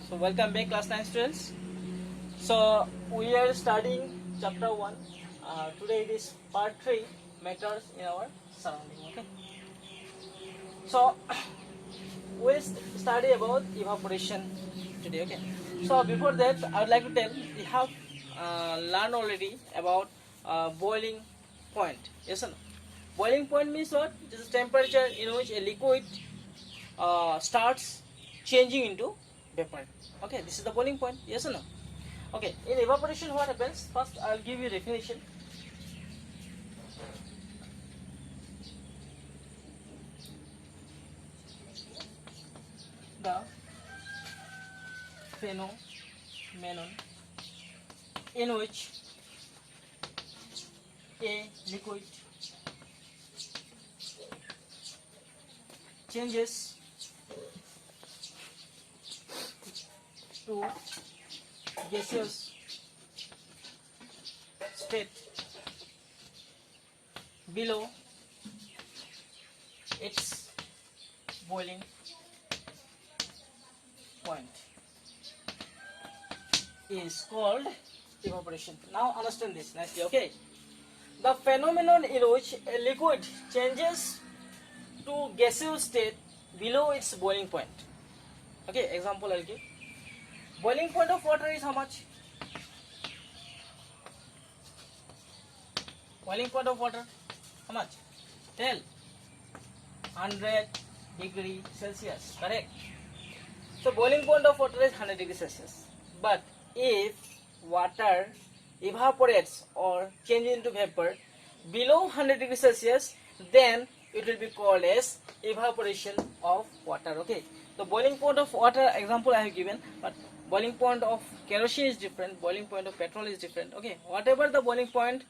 So welcome back class 9 students. So we are studying chapter 1. Today it is part 3, matters in our surrounding. Okay. So we study about evaporation today. Okay. So before that I would like to tell we have learned already about boiling point. Yes or no? Boiling point means what? It is the temperature in which a liquid starts changing into vapor. Okay, this is the boiling point. Yes or no? Okay, in evaporation what happens? First I'll give you definition. The phenomenon in which a liquid changes to gaseous state below its boiling point is called evaporation. Now understand this nicely. Okay, the phenomenon in which a liquid changes to gaseous state below its boiling point. Okay, example I'll give. Boiling point of water is how much? Boiling point of water, how much? Tell. 100 degree Celsius, correct? So boiling point of water is 100 degree Celsius. But if water evaporates or changes into vapor below 100 degree Celsius, then it will be called as evaporation of water. Okay, the boiling point of water example I have given, but boiling point of kerosene is different, boiling point of petrol is different. Okay, whatever the boiling point,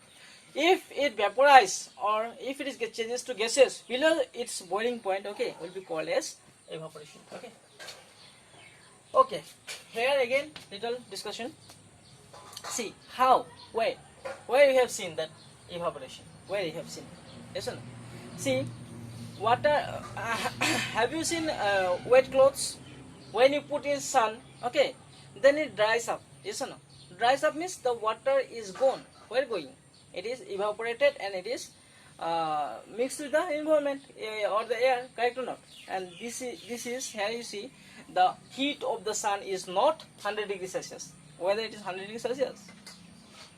if it vaporizes or if it is changes to gases below its boiling point, okay, will be called as evaporation. Okay. Okay, here again little discussion. See how, where you have seen that evaporation, where you have seen, yes or no? See, water, have you seen wet clothes? When you put in sun, okay, then it dries up, yes or no? Dries up means the water is gone. Where going? It is evaporated and it is mixed with the environment or the air, correct or not? And this is here you see the heat of the sun is not 100 degrees Celsius. Whether it is 100 degrees Celsius?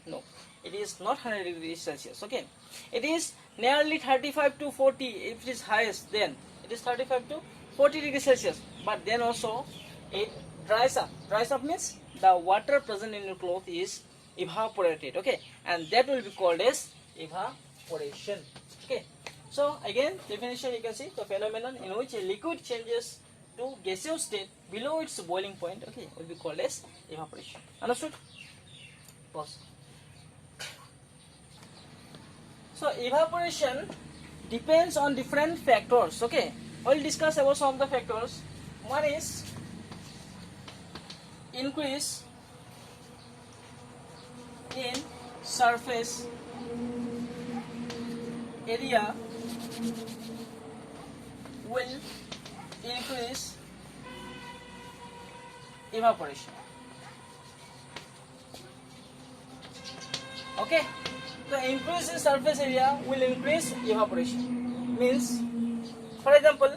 No, it is not 100 degrees Celsius. Okay, it is nearly 35 to 40. If it is highest, then it is 35 to 40 degrees Celsius. But then also it dries up. Dries up means the water present in your cloth is evaporated. Okay, and that will be called as evaporation. Okay, so again definition you can see the phenomenon in which a liquid changes to gaseous state below its boiling point, okay, will be called as evaporation. Understood? Pause. So evaporation depends on different factors. Okay, we'll discuss about some of the factors. One is increase in surface area will increase evaporation. Okay, the increase in surface area will increase evaporation. Means, for example,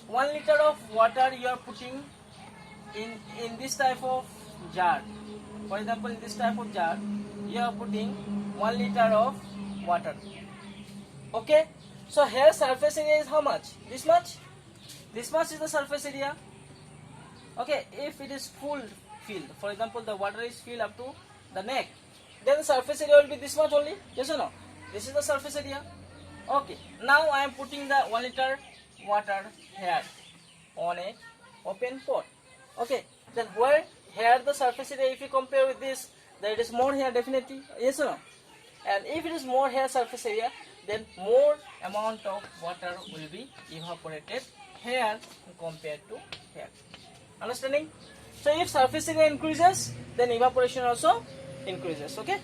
1 liter of water you are putting in this type of jar. For example, in this type of jar you are putting 1 liter of water. Okay, so here surface area is how much? This much. This much is the surface area. Okay, if it is full filled, for example the water is filled up to the neck, then the surface area will be this much only, yes or no? This is the surface area. Okay, now I am putting the 1 liter water here on a open pot. Okay, then where here the surface area, if you compare with this, there is more here definitely, yes or no? And if it is more here surface area, then more amount of water will be evaporated here compared to here. Understanding? So if surface area increases, then evaporation also increases. Okay.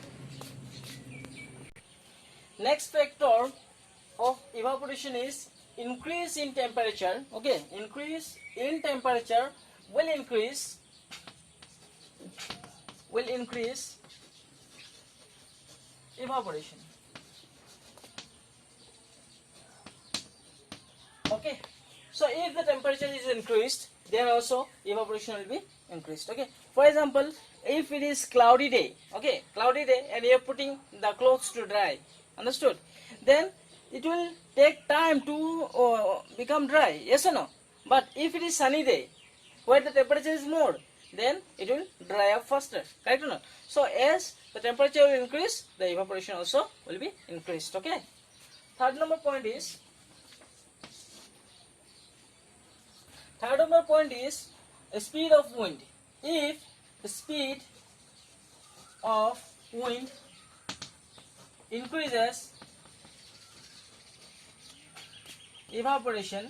Next factor of evaporation is increase in temperature. Okay, increase in temperature will increase will increase evaporation. Okay, so if the temperature is increased, then also evaporation will be increased. Okay, for example, if it is cloudy day, okay, cloudy day, and you are putting the clothes to dry, understood, then it will take time to become dry, yes or no? But if it is sunny day where the temperature is more, then it will dry up faster, correct or not? So as the temperature will increase, the evaporation also will be increased. Okay, third number point is speed of wind. If the speed of wind increases, evaporation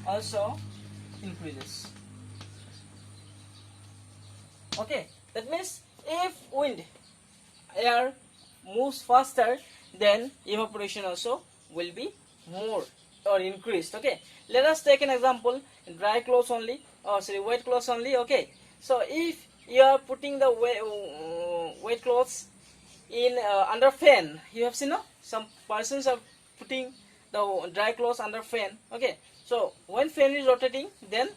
also increases. Okay, that means if wind air moves faster, then evaporation also will be more or increased. Okay, let us take an example in dry clothes only, or sorry, wet clothes only. Okay, so if you are putting the wet clothes in under fan, you have seen, no, some persons are putting the dry clothes under fan. Okay, so when fan is rotating, then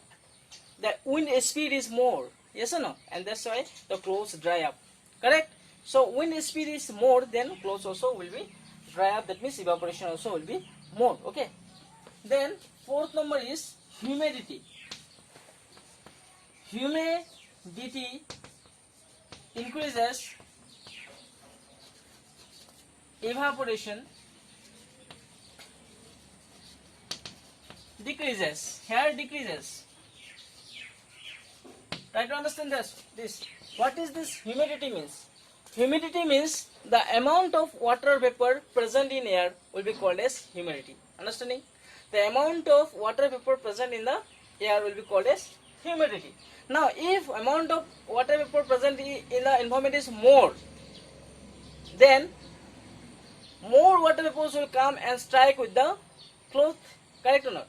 the wind speed is more, yes or no, and that's why the clothes dry up, correct? So wind speed is more, then clothes also will be dry up, that means evaporation also will be more. Okay, then fourth number is humidity. Humidity increases, evaporation decreases. Here decreases. Try to understand this. What is this humidity means? Humidity means the amount of water vapor present in air will be called as humidity. Understanding? The amount of water vapor present in the air will be called as humidity. Now, if amount of water vapor present in the environment is more, then more water vapors will come and strike with the cloth, correct or not?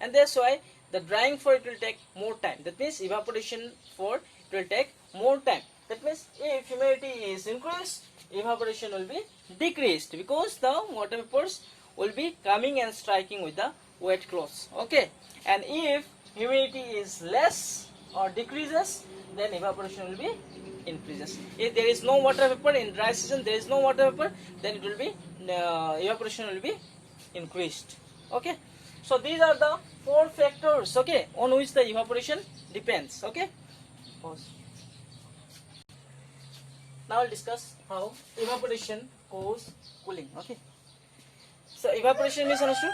And that's why the drying for it will take more time. That means evaporation for it will take more time. That means if humidity is increased, evaporation will be decreased, because the water vapors will be coming and striking with the wet clothes. Okay, and if humidity is less or decreases, then evaporation will be increases. If there is no water vapor in dry season, there is no water vapor, then it will be evaporation will be increased. Okay, so these are the four factors, okay, on which the evaporation depends. Okay, pause. Now we'll discuss how evaporation causes cooling. Okay, so evaporation is understood.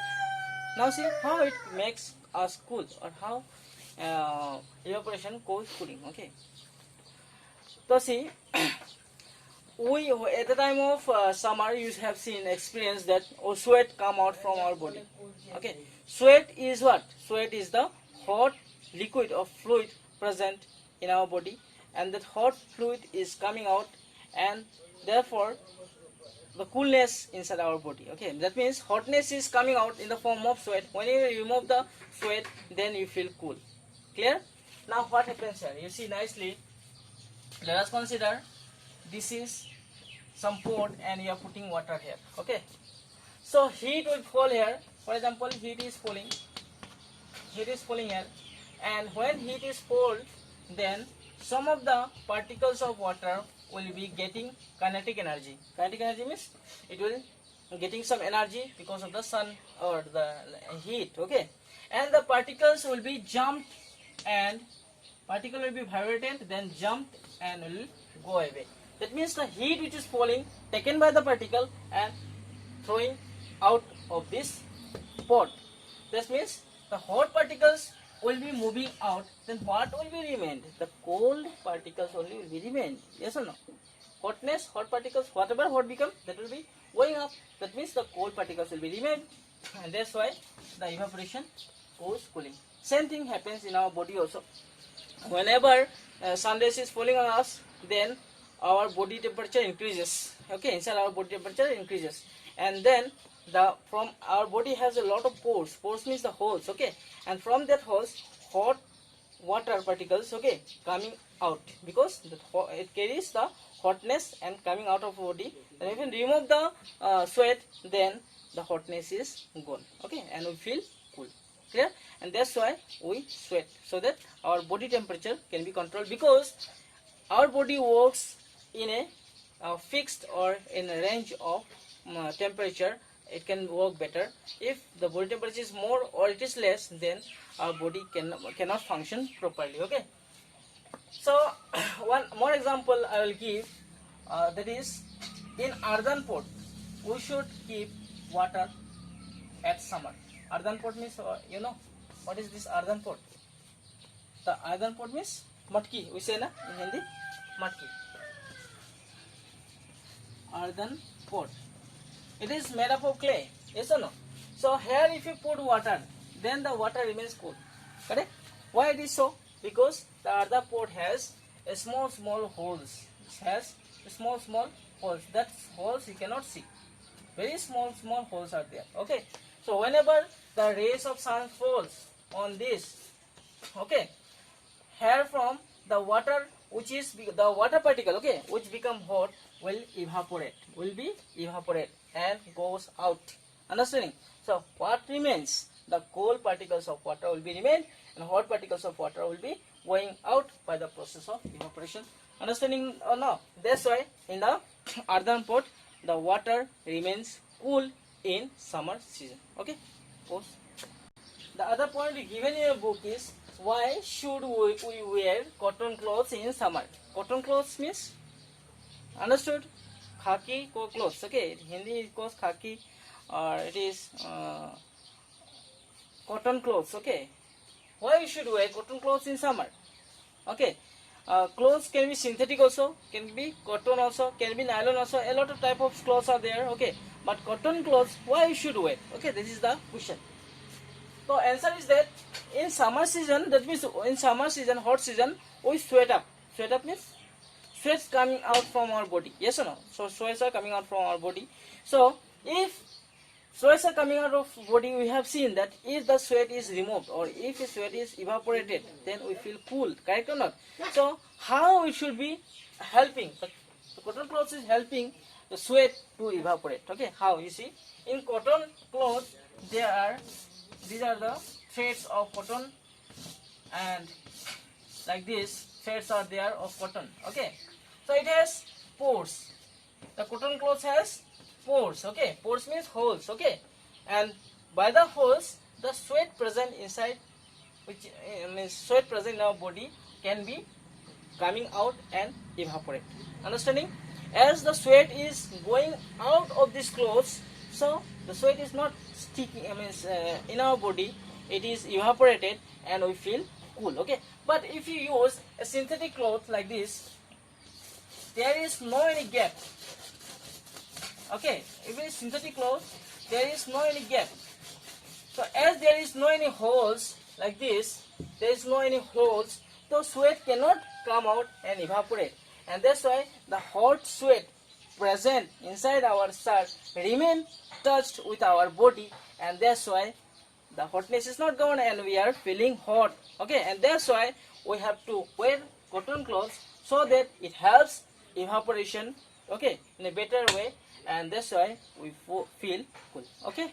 Now see how it makes us cool, or how evaporation causes cooling. Okay, so see, we at the time of summer, you have seen experienced that sweat come out from our body. Okay, sweat is what? Sweat is the hot liquid or fluid present in our body, and that hot fluid is coming out, and therefore the coolness inside our body. Okay, that means hotness is coming out in the form of sweat. When you remove the sweat, then you feel cool. Clear? Now what happens here? You see nicely. Let us consider this is some pot and you are putting water here. Okay, so heat will fall here. For example, heat is falling here, and when heat is fall, then some of the particles of water will be getting kinetic energy. Kinetic energy means it will getting some energy because of the sun or the heat. Okay, and the particles will be jumped, and particle will be vibrated, then jumped and will go away. That means the heat which is falling taken by the particle and throwing out of this pot. This means the hot particles will be moving out. Then what will be remained? The cold particles only will be remained. Yes or no? Hotness, hot particles, whatever hot become, that will be going up. That means the cold particles will be remained, and that's why the evaporation causes cooling. Same thing happens in our body also. Whenever sun rays is falling on us, then our body temperature increases. Okay, inside our body temperature increases, and then from our body has a lot of pores. Pores means the holes. Okay, and from that holes, hot water particles, okay, coming out, because it carries the hotness and coming out of body. And if you remove the sweat, then the hotness is gone, okay, and we feel cool. Clear? And that's why we sweat, so that our body temperature can be controlled, because our body works in a fixed or in a range of temperature. It can work better. If the body temperature is more or it is less, then our body cannot function properly, okay. So one more example I will give, that is, in earthen pot we should keep water at summer. Earthen pot means, you know what is this earthen pot? The earthen pot means matki, we say na in Hindi, matki. Earthen pot, it is made up of clay, yes or no? So here if you put water, then the water remains cool, correct? Why it is so? Because the earthen pot has a small holes. It has small holes. That holes you cannot see. Very small holes are there, okay. So whenever the rays of sun falls on this, okay, here from the water, which is the water particle, okay, which become hot, will be evaporate and goes out. Understanding? So what remains? The cold particles of water will be remain, and hot particles of water will be going out by the process of evaporation. Understanding or no? That's why in the earthen pot the water remains cool in summer season, okay. Pause. The other point given in your book is, why should we wear cotton clothes in summer? Cotton clothes means, understood? Khaki clothes, okay. In Hindi it goes khaki, or it is cotton clothes, okay. Why you should wear cotton clothes in summer? Okay. Clothes can be synthetic also, can be cotton also, can be nylon also. A lot of type of clothes are there, okay. But cotton clothes, why you should wear? Okay, this is the question. So answer is that in summer season, that means in summer season, hot season, we sweat up. Sweat up means sweats coming out from our body. Yes or no? So sweats are coming out from our body. So if sweats are coming out of body, we have seen that if the sweat is removed or if the sweat is evaporated, then we feel cool. Correct or not? So how it should be helping? The cotton clothes is helping the sweat to evaporate. Okay, how? You see, in cotton clothes these are the threads of cotton, and like this threads are there of cotton, okay. So it has pores. The cotton clothes has pores, okay. Pores means holes, okay. And by the holes, the sweat present inside, which means sweat present in our body, can be coming out and evaporate. Understanding? As the sweat is going out of these clothes, so the sweat is not sticking, in our body, it is evaporated and we feel cool, okay. But if you use a synthetic cloth like this, there is no any gap, okay. If it is synthetic cloth, there is no any gap. So as there is no any holes like this, there is no any holes, so sweat cannot come out and evaporate, and that's why the hot sweat present inside our shirt remain touched with our body, and that's why the hotness is not gone and we are feeling hot, okay. And that's why we have to wear cotton clothes, so that it helps evaporation, okay, in a better way, and that's why we feel cool, okay.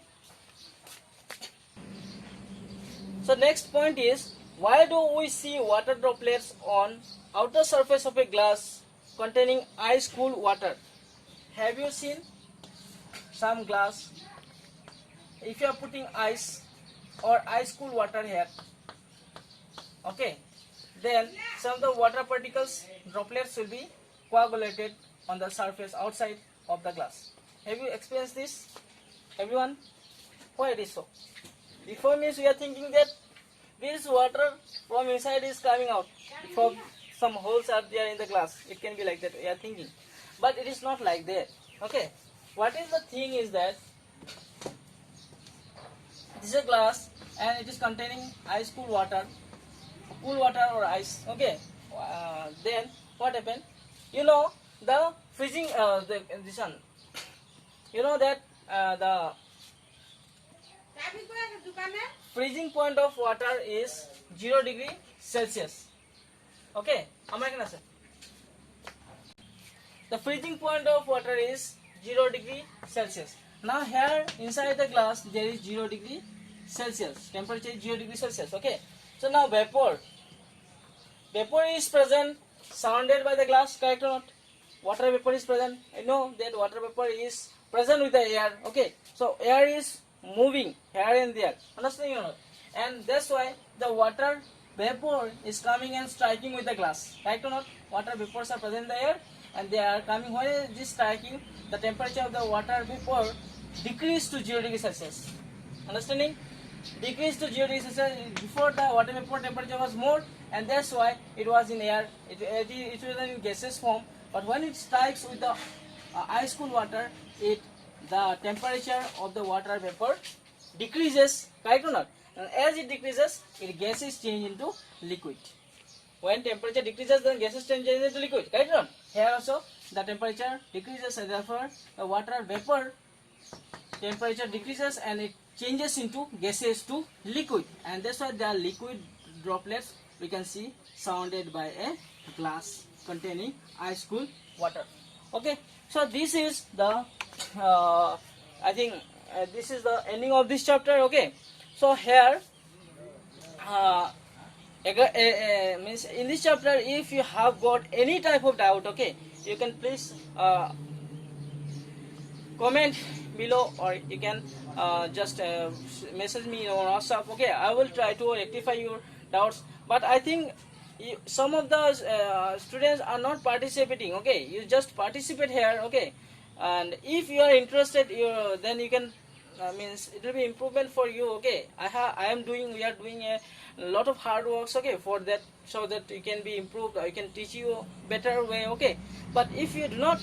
So next point is, why do we see water droplets on outer surface of a glass containing ice cool water? Have you seen some glass? If you are putting ice or ice cool water here, okay, then some of the water particles, droplets, will be coagulated on the surface outside of the glass. Have you experienced this, everyone? Why it is so? Before means we are thinking that this water from inside is coming out, from some holes are there in the glass. It can be like that, we are thinking, but it is not like that, okay. What is the thing is that this is a glass and it is containing ice cool water or ice, okay. Then what happened? You know the freezing, this one, you know that the freezing point of water is 0 degree Celsius. Okay, আমার এখানে আছে the freezing point of water is 0 degree Celsius. Now here inside the glass there is 0 degree Celsius, temperature is 0 degree Celsius. Okay, so now vapor is present surrounded by the glass, correct or not? Water vapor is present. I know that water vapor is present with the air. Okay, so air is moving here and there, understand or not? And that's why the water vapor is coming and striking with the glass, correct or not? Water vapors are present in the air and they are coming. When is this striking, the temperature of the water vapor decrease to 0 degree Celsius, understanding? Decrease to 0 degree Celsius. Before the water vapor temperature was more, and that's why it was in air, it was in gaseous form. But when it strikes with the ice cool water, the temperature of the water vapor decreases, correct or not? And as it decreases, it gases change into liquid. When temperature decreases, then gases change into liquid, correct or not? Here also the temperature decreases, and therefore the water vapor temperature decreases and it changes into gases to liquid, and that's why the liquid droplets we can see surrounded by a glass containing ice cool water. Okay, so this is the I think this is the ending of this chapter. Okay, so here means in this chapter, if you have got any type of doubt, okay, you can please comment below, or you can just message me on WhatsApp. Okay, I will try to rectify your doubts, but I think some of the students are not participating. Okay, you just participate here. Okay, and if you are interested, then you can means it will be improvement for you. Okay, we are doing a lot of hard works, okay, for that, so that you can be improved. I can teach you better way. Okay, but if you do not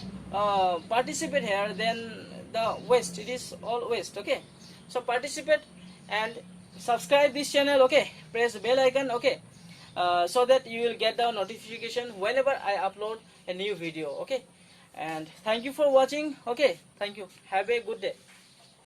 participate here, then the waste, it is all waste. Okay, so participate and subscribe this channel. Okay, press the bell icon. Okay, so that you will get the notification whenever I upload a new video. Okay, and thank you for watching. Okay, thank you, have a good day.